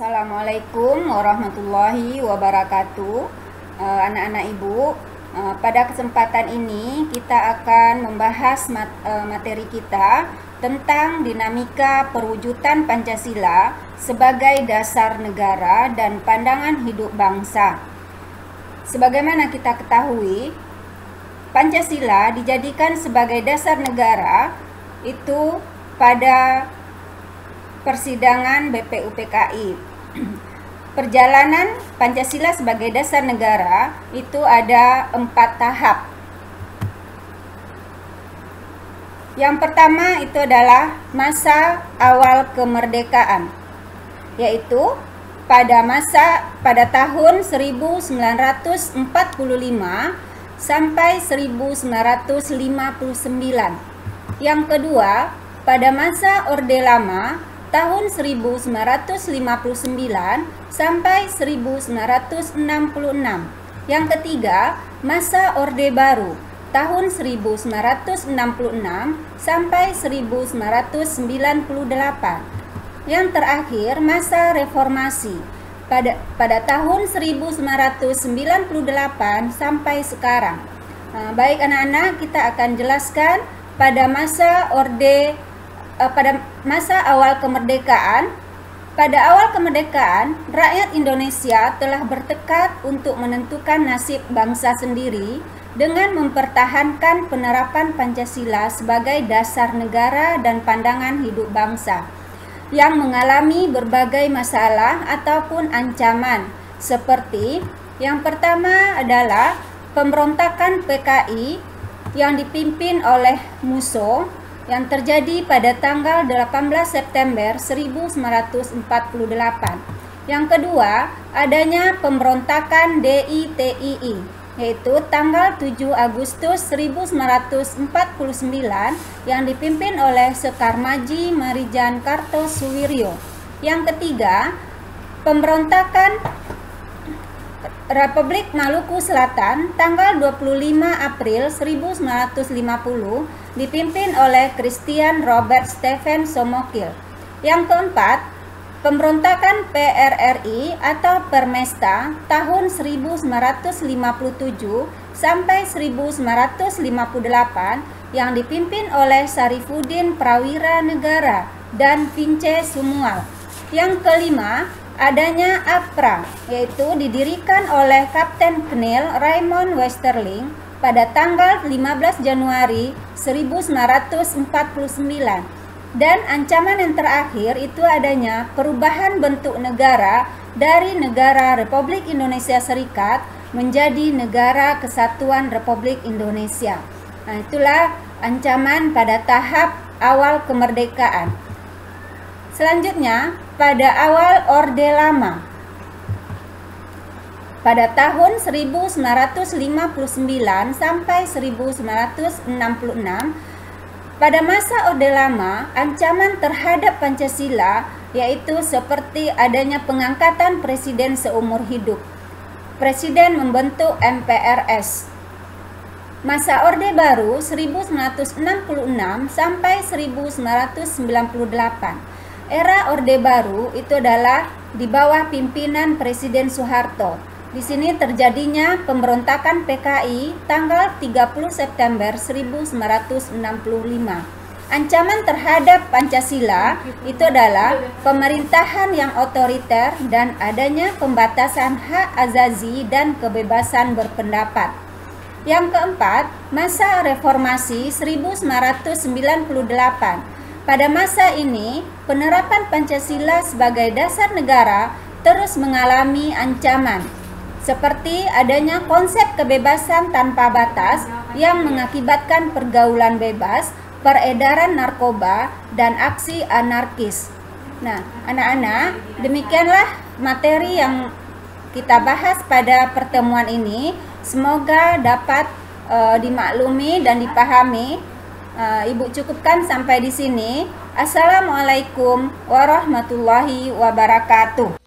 Assalamualaikum warahmatullahi wabarakatuh. Anak-anak ibu, pada kesempatan ini kita akan membahas materi kita tentang dinamika perwujudan Pancasila sebagai dasar negara dan pandangan hidup bangsa. Sebagaimana kita ketahui, Pancasila dijadikan sebagai dasar negara itu pada persidangan BPUPKI. Perjalanan Pancasila sebagai dasar negara itu ada 4 tahap. Yang pertama itu adalah masa awal kemerdekaan, yaitu pada tahun 1945 sampai 1959. Yang kedua, pada masa Orde Lama tahun 1959 sampai 1966. Yang ketiga, masa Orde Baru tahun 1966 sampai 1998. Yang terakhir, masa Reformasi pada tahun 1998 sampai sekarang. Baik anak-anak, kita akan jelaskan pada masa awal kemerdekaan. Pada awal kemerdekaan, rakyat Indonesia telah bertekad untuk menentukan nasib bangsa sendiri dengan mempertahankan penerapan Pancasila sebagai dasar negara dan pandangan hidup bangsa yang mengalami berbagai masalah ataupun ancaman, seperti yang pertama adalah pemberontakan PKI yang dipimpin oleh Musso yang terjadi pada tanggal 18 September 1948. Yang kedua, adanya pemberontakan DITII, yaitu tanggal 7 Agustus 1949 yang dipimpin oleh Sekarmaji Marijan Kartosuwiryo. Yang ketiga, pemberontakan Republik Maluku Selatan tanggal 25 April 1950 dipimpin oleh Christian Robert Stephen Somokil. Yang keempat, pemberontakan PRRI atau Permesta tahun 1957 sampai 1958 yang dipimpin oleh Sarifuddin Prawira Negara dan Vince Sumual. Yang kelima, adanya APRA, yaitu didirikan oleh Kapten Knil Raymond Westerling pada tanggal 15 Januari 1949. Dan ancaman yang terakhir itu adanya perubahan bentuk negara dari negara Republik Indonesia Serikat menjadi Negara Kesatuan Republik Indonesia. Nah, itulah ancaman pada tahap awal kemerdekaan. Selanjutnya, pada awal Orde Lama, pada tahun 1959 sampai 1966, pada masa Orde Lama, ancaman terhadap Pancasila yaitu seperti adanya pengangkatan presiden seumur hidup. Presiden membentuk MPRS. Masa Orde Baru 1966 sampai 1998. Era Orde Baru itu adalah di bawah pimpinan Presiden Soeharto. Di sini terjadinya pemberontakan PKI tanggal 30 September 1965. Ancaman terhadap Pancasila itu adalah pemerintahan yang otoriter dan adanya pembatasan hak azazi dan kebebasan berpendapat. Yang keempat, masa Reformasi 1998. Pada masa ini, penerapan Pancasila sebagai dasar negara terus mengalami ancaman, seperti adanya konsep kebebasan tanpa batas yang mengakibatkan pergaulan bebas, peredaran narkoba, dan aksi anarkis. Nah, anak-anak, demikianlah materi yang kita bahas pada pertemuan ini. Semoga dapat dimaklumi dan dipahami. Ibu cukupkan sampai di sini. Assalamualaikum warahmatullahi wabarakatuh.